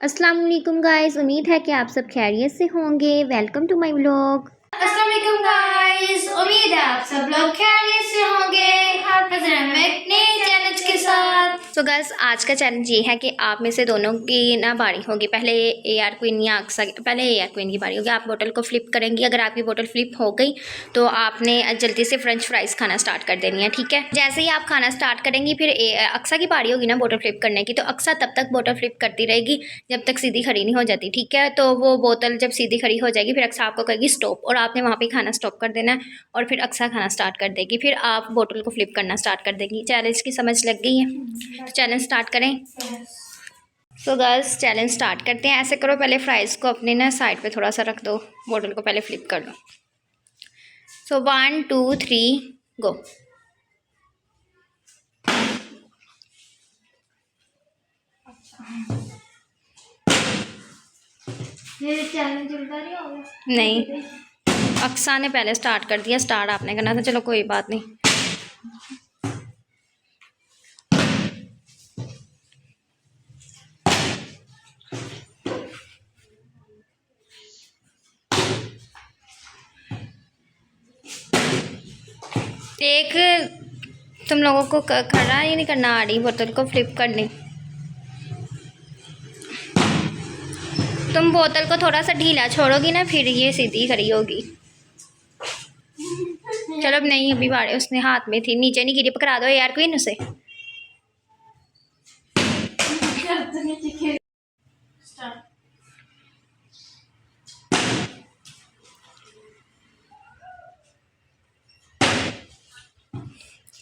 अस्सलाम वालेकुम गाइस, उम्मीद है कि आप सब खैरियत से होंगे। Welcome to my vlog. अस्सलाम वालेकुम गाइस, उम्मीद है आप सब लोग खैरियत से होंगे। हाजिर हैं मैं एक नए चैलेंज के साथ। तो गाइस आज का चैलेंज ये है कि आप में से दोनों की ना बारी होगी। पहले AR क्वीन या अक्सा, पहले AR क्वीन की बारी होगी। आप बोतल को फ्लिप करेंगी। अगर आपकी बोतल फ्लिप हो गई तो आपने जल्दी से फ्रेंच फ्राइज खाना स्टार्ट कर देनी है, ठीक है। जैसे ही आप खाना स्टार्ट करेंगी फिर अक्सा की बारी होगी ना बोतल फ्लिप करने की, तो अक्सा तब तक बोतल फ्लिप करती रहेगी जब तक सीधी खड़ी नहीं हो जाती, ठीक है। तो वो बोतल जब सीधी खड़ी हो जाएगी फिर अक्सा आपको कहेगी स्टॉप, और आपने वहाँ पे खाना स्टॉप कर देना है और फिर अक्सा खाना स्टार्ट कर देगी। फिर आप बोतल को फ्लिप करना स्टार्ट कर देगी। चैलेंज की समझ लग गई है? तो चैलेंज स्टार्ट करें। तो गर्ल्स चैलेंज स्टार्ट करते हैं। ऐसे करो, पहले फ्राइज़ को अपने ना साइड पे थोड़ा सा रख दो, बोतल को पहले फ्लिप कर लो। सो 1 2 3 गो। मेरे चैलेंज चलता नहीं होगा? नहीं, अक्सा ने पहले स्टार्ट कर दिया। स्टार्ट आपने करना था। चलो कोई बात नहीं। एक तुम लोगों को खड़ा ही नहीं करना आ रही बोतल को फ्लिप करनी। तुम बोतल को थोड़ा सा ढीला छोड़ोगी ना फिर ये सीधी खड़ी होगी। चलो अब नहीं, अभी बारे उसने हाथ में थी, नीचे नहीं गिरी। पकड़ा दो यार क्वीन उसे।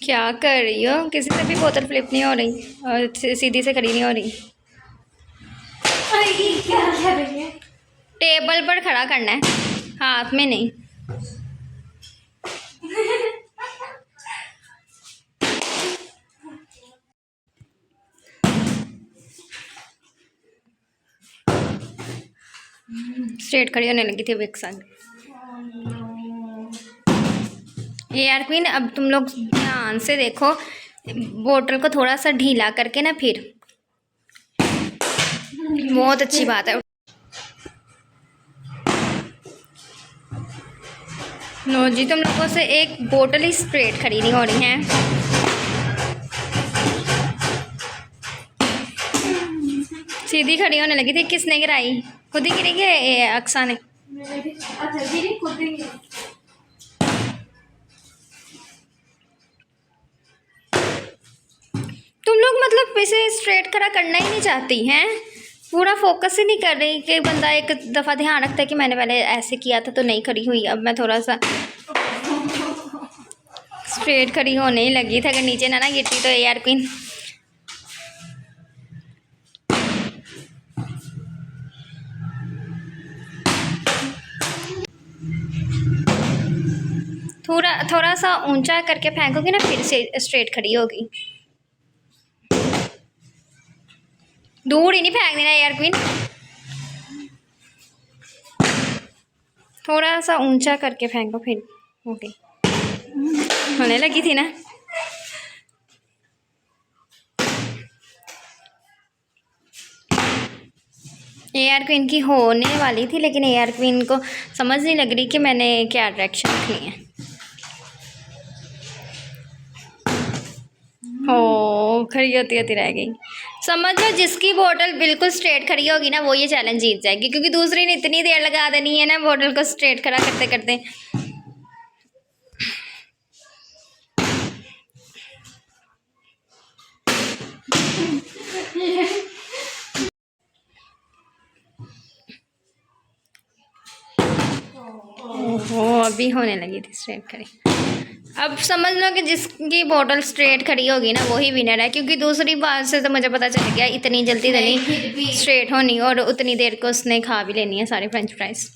क्या कर रही हो? किसी से भी बोतल फ्लिप नहीं हो रही और सीधी से खड़ी नहीं हो रही। क्या कर रही है? टेबल पर खड़ा करना है, हाथ में नहीं। स्ट्रेट खड़ी होने लगी थी अब एक साथ। ये यार क्वीन, अब तुम लोग ध्यान से देखो, बोतल को थोड़ा सा ढीला करके ना फिर। बहुत अच्छी बात है। नो जी, तुम लोगों से एक बोतल ही स्ट्रेट खड़ी नहीं हो रही है। सीधी खड़ी होने लगी थी। किसने गिराई? खुद ही गिरी है अक्सा ने। अच्छा दीदी खुद ही तुम लोग मतलब इसे स्ट्रेट खड़ा करना ही नहीं चाहती हैं, पूरा फोकस ही नहीं कर रही कि बंदा एक दफ़ा ध्यान रखता है कि मैंने पहले ऐसे किया था तो नहीं खड़ी हुई, अब मैं थोड़ा सा स्ट्रेट खड़ी होने ही लगी था। अगर नीचे ना गिरती तो यार क्वीन। थोड़ा सा ऊंचा करके फेंकोगी ना फिर से स्ट्रेट खड़ी होगी। दूर ही नहीं फेंक देना यार क्वीन, थोड़ा सा ऊंचा करके फेंको फिर ओके। होने लगी थी ना। AR क्वीन की होने वाली थी लेकिन AR क्वीन को समझ नहीं लग रही कि मैंने क्या डायरेक्शन रखनी है। हो खड़ी होती होती रह गई। समझ लो जिसकी बोतल बिल्कुल स्ट्रेट खड़ी होगी ना वो ये चैलेंज जीत जाएगी, क्योंकि दूसरी ने इतनी देर लगा देनी है ना बोतल को स्ट्रेट खड़ा करते करते। ओहो, अभी होने लगी थी स्ट्रेट खड़ी। अब समझ लो कि जिसकी बोतल स्ट्रेट खड़ी होगी ना वही विनर है, क्योंकि दूसरी बात से तो मुझे पता चल गया इतनी जल्दी नहीं स्ट्रेट होनी और उतनी देर को उसने खा भी लेनी है सारे फ्रेंच फ्राइज।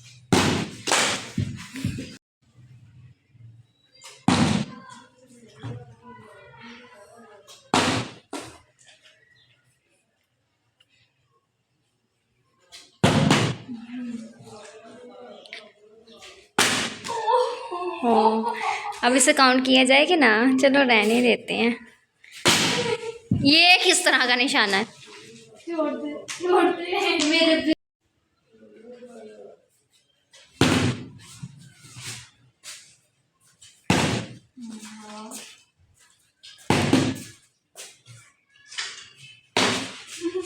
ओ, अब इसे काउंट किया जाए कि ना? चलो रहने देते हैं। ये किस तरह का निशाना है? मेरे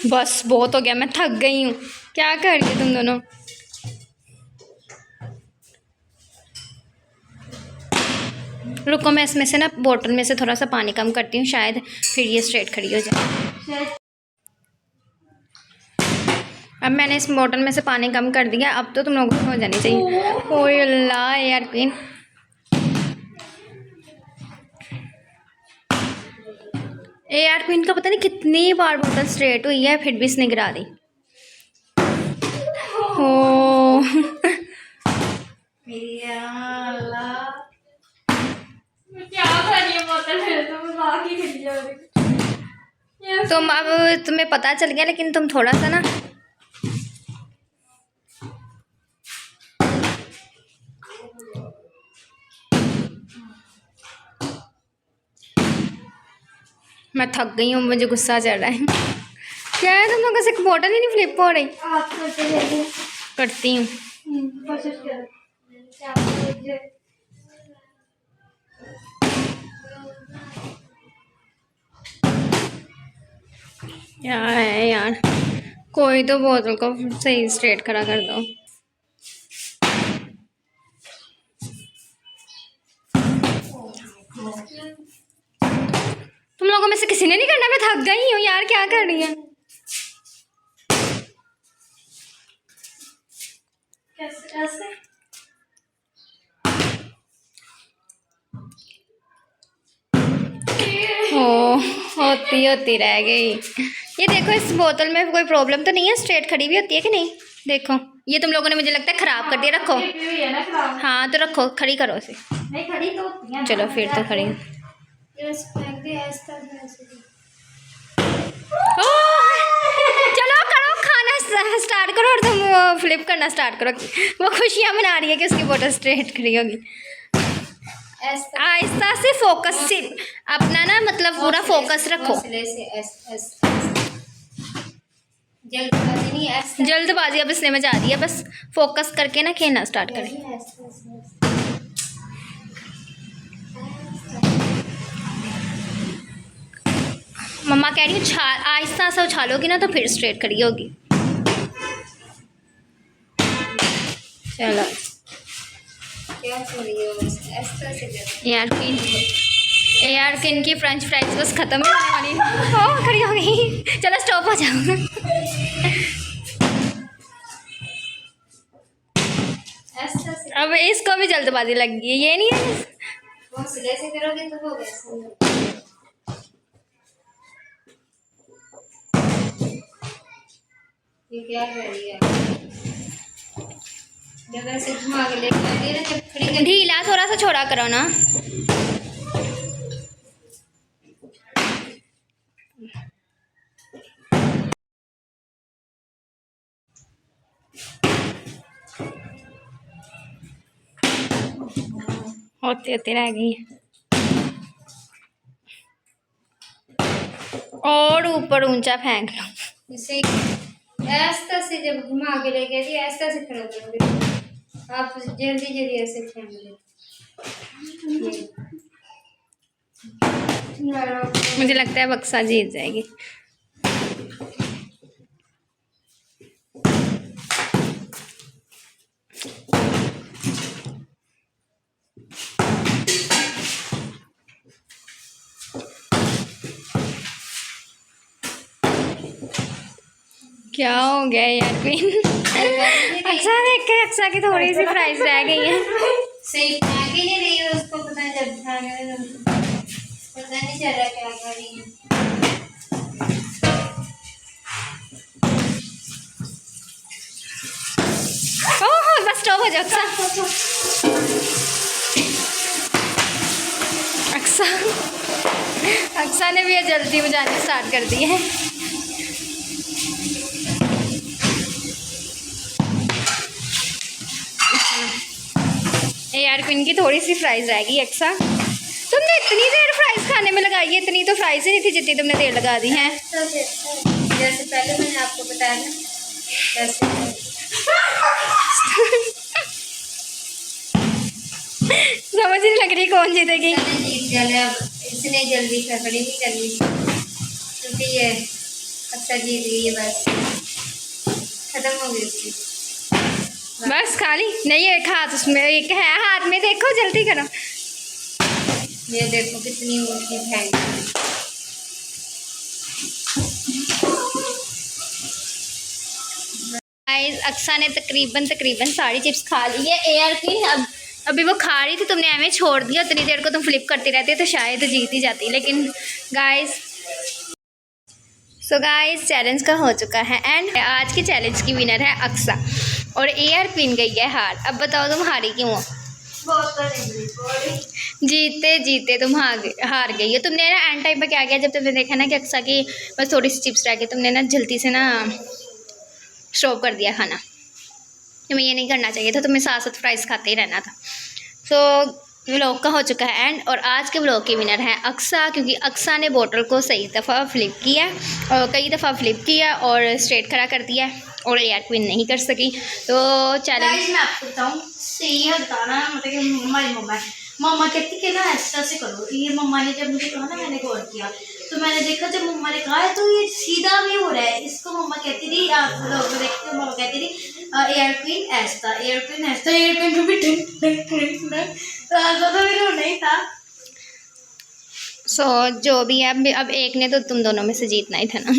बस बहुत हो गया, मैं थक गई हूँ। क्या कर रही हो तुम दोनों? रुको, मैं इसमें से ना बोतल में से थोड़ा सा पानी कम करती हूँ, शायद फिर ये स्ट्रेट खड़ी हो जाए। अब मैंने इस बोतल में से पानी कम कर दिया, अब तो तुम लोगों को हो जानी चाहिए। ओए अल्लाह यार क्वीन, यार क्वीन का पता नहीं कितनी बार बोतल स्ट्रेट हुई है, फिर भी इसने गिरा दी। ओ क्या कर रही है बोतल है तो मैं बाकी खड़ी जा रही। तुम अब तुम्हें पता चल गया, लेकिन तुम थोड़ा सा ना मैं थक गई हूँ, मुझे गुस्सा चल रहा है। क्या है, तुम लोगों से एक बोतल ही नहीं फ्लिप हो रही। आप करते रहिए। करती हूँ। कोशिश करो। क्या है यार, कोई तो बोतल को सही स्ट्रेट खड़ा कर दो। तुम लोगों में से किसी ने नहीं करना, मैं थक गई हूँ यार, क्या कर रही है? कैसे ऐसे? होती होती रह गई। ये देखो, इस बोतल में कोई प्रॉब्लम तो नहीं है, स्ट्रेट खड़ी भी होती है कि नहीं? देखो, ये तुम लोगों ने मुझे लगता है खराब कर दिया। रखो, हाँ तो रखो, खड़ी करो इसे। नहीं खड़ी तो होती है। चलो फिर तो खड़ी। चलो करो, खाना स्टार्ट करो और तुम वो फ्लिप करना स्टार्ट करो। वो खुशियाँ मना रही है कि उसकी बोतल स्ट्रेट खड़ी होगी। आहिस्ता से फोकस से अपना ना, मतलब पूरा फोकस रखो। जल्दबाजी नहीं, जल्दबाजी अब इसने मचा दी है, बस फोकस करके ना खेलना स्टार्ट करें। मम्मा कह रही हूँ आहिस्ता सा उछालोगी ना तो फिर स्ट्रेट खड़ी होगी। चलो क्या कर रही हो? यार किन की फ्रेंच फ्राइज बस खत्म ही होने वाली है। ओह खड़ी हो गई, चलो स्टॉप हो जाओ। अब इसको भी जल्दबाजी लग गई है, ये नहीं है। ऐसे करोगे तो हो गया। ये क्या कर रही है? जब ऐसे घुमा के लेके आती है ना, जब खड़ी कर ढीला थोड़ा सा छोड़ा करो ना। होते होते रह गई और ऊपर ऊंचा फेंक लो। इसे ऐसा से जब घुमा के लेके आती है, ऐसा से खड़ा करोगे आप, जल्दी जल्दी ऐसे फेंक दो। मुझे लगता है बक्सा जीत जाएगी। क्या हो गया यार क्वीन? अक्सा की थोड़ी सी प्राइस रह गई है। सही फेंक ही नहीं रही है, उसको पता नहीं जब पता नहीं चल रहा क्या कर रही है। ओह बस स्टॉप हो जाओ अक्सा। अक्सा ने भी ये जल्दी बजानी स्टार्ट कर दी है। यार क्वीन की थोड़ी सी फ्राइज रहेगी। अक्सा तुमने इतनी देर फ्राइज खाने में लगाई है, इतनी तो फ्राइज ही नहीं थी जितनी तुमने देर लगा दी है। जैसे पहले मैंने आपको बताया ना, वैसे समझ नहीं लग रही कौन जीतेगी। मैंने जीत जाना। अब इसने जल्दी खड़ी नहीं करनी, क्योंकि ये अच्छा जीत गई है, बस खत्म हो गई उसकी। बस खाली नहीं, एक हाथ उसमें, एक है हाथ में, देखो जल्दी करो। ये देखो कितनी ऊँची फेंक दी। गाइस अक्सा ने तकरीबन सारी चिप्स खा ली है। एयर की अभी वो खा रही थी, तुमने हमें छोड़ दिया, उतनी देर को तुम फ्लिप करती रहती तो शायद जीत ही जाती। लेकिन गाइस गाइस चैलेंज का हो चुका है एंड आज के चैलेंज की विनर है अक्सा और एयर पिन गई है हार। अब बताओ तुम हारी क्यों हो? जीते जीते तुम हार गई हो। तुमने ना एंड टाइम पर क्या किया, जब तुमने देखा ना कि अक्सा की बस थोड़ी सी चिप्स रह गई, तुमने ना जल्दी से ना स्टॉप कर दिया खाना। तुम्हें ये नहीं करना चाहिए था, तुम्हें साथ साथ फ्राइज़ खाते ही रहना था। सो व्लॉग का हो चुका है एंड, और आज के व्लॉग की विनर है अक्सा, क्योंकि अक्सा ने बोतल को सही दफ़ा फ्लिप किया और कई दफ़ा फ्लिप किया और स्ट्रेट खड़ा कर दिया और एयर क्वीन नहीं कर सकी। तो चैलेंज मैं आपको बताऊँ, सही हटाना मतलब कि हमारी मम्मा कहती कि ना ऐसा से करो। ये मम्मा ने जब मुझे कहा ना, मैंने गौर किया तो मैंने देखा जब मम्मा ने कहा है तो ये सीधा भी हो रहा है। इसको मम्मा कहती थी, आप लोग देखते हो, मम्मा कहती थी एयर क्वीन ऐसा, एयर क्वीन ऐसा, एयर क्वीन भी तो ऐसा तो भी नहीं था। सो जो भी है, अब एक ने तो तुम दोनों में से जीतना ही था ना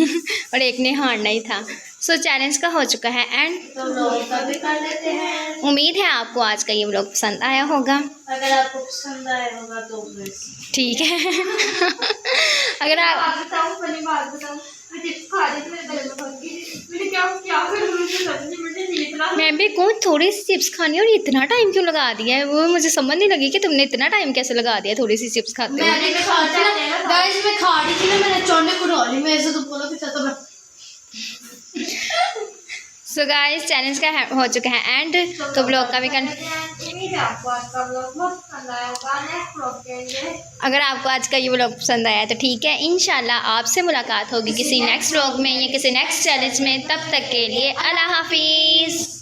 और एक ने हारना ही था। सो चैलेंज का हो चुका है एंड, तो लोग का भी कर लेते हैं। उम्मीद है आपको आज का ये व्लॉग पसंद आया होगा। अगर आपको पसंद आया होगा तो ठीक है अगर आप बताऊँ, पहली बात बताऊँ, मैं चिप्स खा रही थी, मेरे गले में फंस गई। मैंने क्या करूँ, मुझे समझ नहीं, मुझे जीतना। मैं भी कौन थोड़ी सी चिप्स खानी है और इतना टाइम क्यों लगा दिया है, वो मुझे समझ नहीं लगी कि तुमने इतना टाइम कैसे लगा दिया थोड़ी सी चिप्स खाते हुए। मैंने खा थी ना गाइस, मैं खा रही थी ना, मैंने अचानक उड़ा ली, मैं ऐसे तो बोला कि तो मैं। सो गाइस चैलेंज का हो चुका है एंड, तो ब्लॉग का भी अगर आपको आज का ये व्लॉग पसंद आया तो ठीक है, इंशाल्लाह आपसे मुलाकात होगी किसी नेक्स्ट व्लॉग में या किसी नेक्स्ट चैलेंज में। तब तक के लिए अल्लाह हाफिज़।